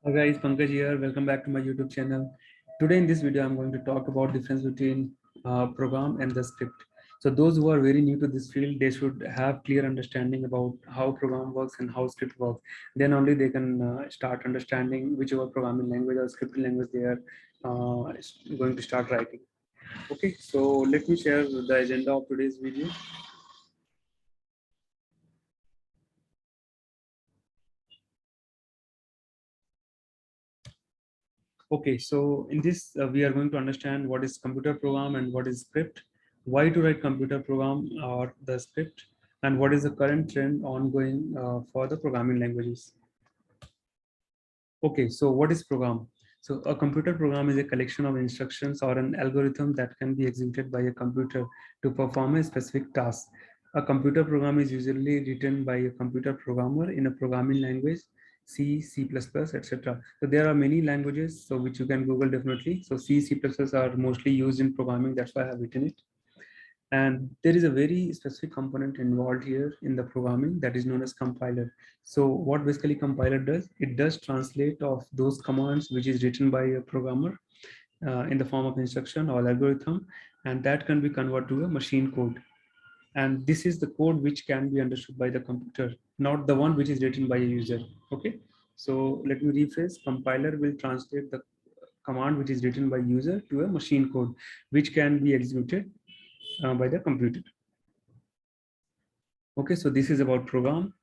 Hi guys, Pankaj here. Welcome back to my YouTube channel. Today in this video, I'm going to talk about difference between program and the script. So those who are very new to this field, they should have clear understanding about how program works and how script works. Then only they can start understanding whichever programming language or scripting language they are going to start writing. Okay, so let me share the agenda of today's video. Okay, so in this, we are going to understand what is computer program and what is script, why to write computer program or the script, and what is the current trend ongoing for the programming languages. Okay, so what is program? So a computer program is a collection of instructions or an algorithm that can be executed by a computer to perform a specific task. A computer program is usually written by a computer programmer in a programming language, C, C++, etc. So there are many languages, so which you can Google definitely. So C, C++ are mostly used in programming. That's why I have written it. And there is a very specific component involved here in the programming that is known as compiler. So what basically compiler does, it does translate of those commands which is written by a programmer in the form of instruction or algorithm, and that can be converted to a machine code. And this is the code which can be understood by the computer, not the one which is written by a user. Okay, so let me rephrase. Compiler will translate the command which is written by user to a machine code which can be executed by the computer. Okay, so this is about program.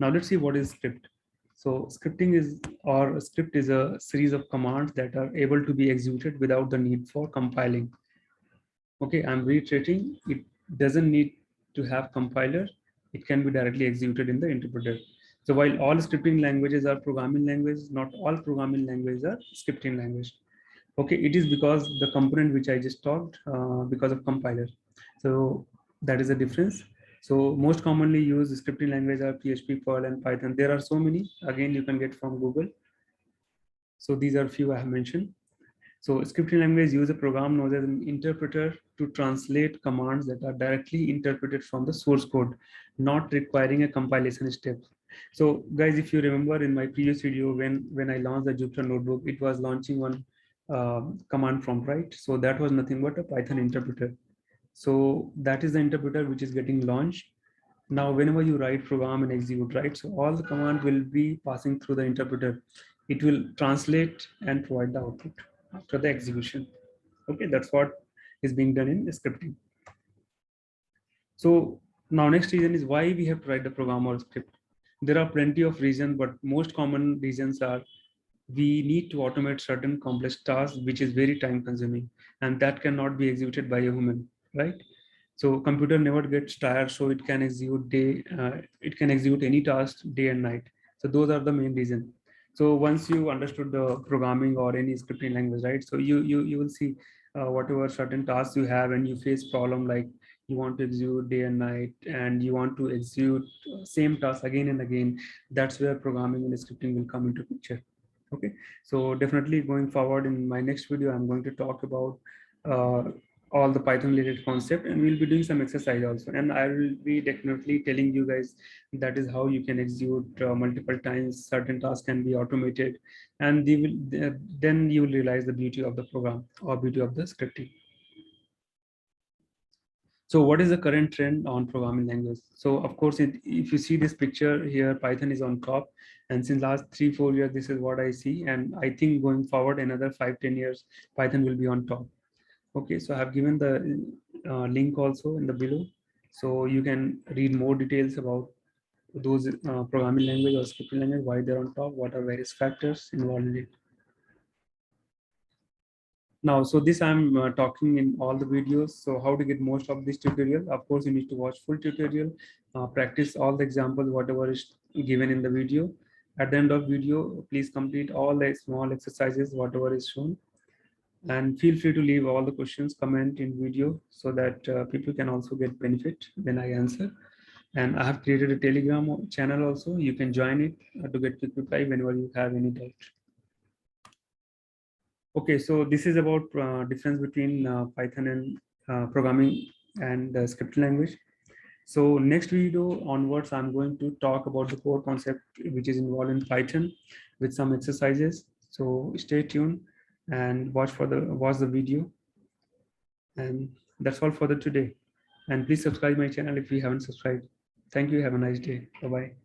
Now let's see what is script. So scripting is, or a script is a series of commands that are able to be executed without the need for compiling. Okay, I'm reiterating, it doesn't need to have compiler. It can be directly executed in the interpreter. So while all scripting languages are programming languages, not all programming languages are scripting language. Okay, it is because the component which I just talked, because of compiler. So that is the difference. So most commonly used scripting language are PHP, Perl, and Python. There are so many. Again, you can get from Google. So these are few I have mentioned. So scripting language use a program known as an interpreter to translate commands that are directly interpreted from the source code, not requiring a compilation step. So guys, if you remember in my previous video, when I launched the Jupyter Notebook, it was launching one command prompt, right? So that was nothing but a Python interpreter. So that is the interpreter which is getting launched. Now, whenever you write program and execute, right? So all the command will be passing through the interpreter. It will translate and provide the output after the execution. Okay, that's what is being done in scripting. So now next reason is why we have to write the program or script. There are plenty of reasons, but most common reasons are we need to automate certain complex tasks, which is very time consuming, and that cannot be executed by a human, right? So computer never gets tired, so it can execute any task day and night. So those are the main reasons. So once you understood the programming or any scripting language, right? So you will see whatever certain tasks you have, and you face problem like you want to execute day and night, and you want to execute same task again and again. That's where programming and scripting will come into picture. Okay, so definitely going forward in my next video, I'm going to talk about uh, all the Python related concept, and we'll be doing some exercise also, and I will be definitely telling you guys that is how you can execute multiple times. Certain tasks can be automated, and then you will realize the beauty of the program or beauty of the scripting. So what is the current trend on programming language? So of course, if you see this picture here, Python is on top. And since last 3-4 years, this is what I see. And I think going forward, another 5-10 years, Python will be on top. Okay, so I have given the link also in the below. So you can read more details about those programming language or scripting language, why they're on top, what are various factors involved in it. Now, so this I'm talking in all the videos. So how to get most of this tutorial? Of course, you need to watch full tutorial, practice all the examples, whatever is given in the video. At the end of video, please complete all the small exercises, whatever is shown. And feel free to leave all the questions, comment in video so that people can also get benefit when I answer. And I have created a Telegram channel also. You can join it to get quick reply whenever you have any doubt. Okay, so this is about difference between Python and programming and script language. So next video onwards, I'm going to talk about the core concept which is involved in Python with some exercises. So stay tuned and watch the video. And that's all for the today. And please subscribe my channel if you haven't subscribed. Thank you. Have a nice day. Bye-bye.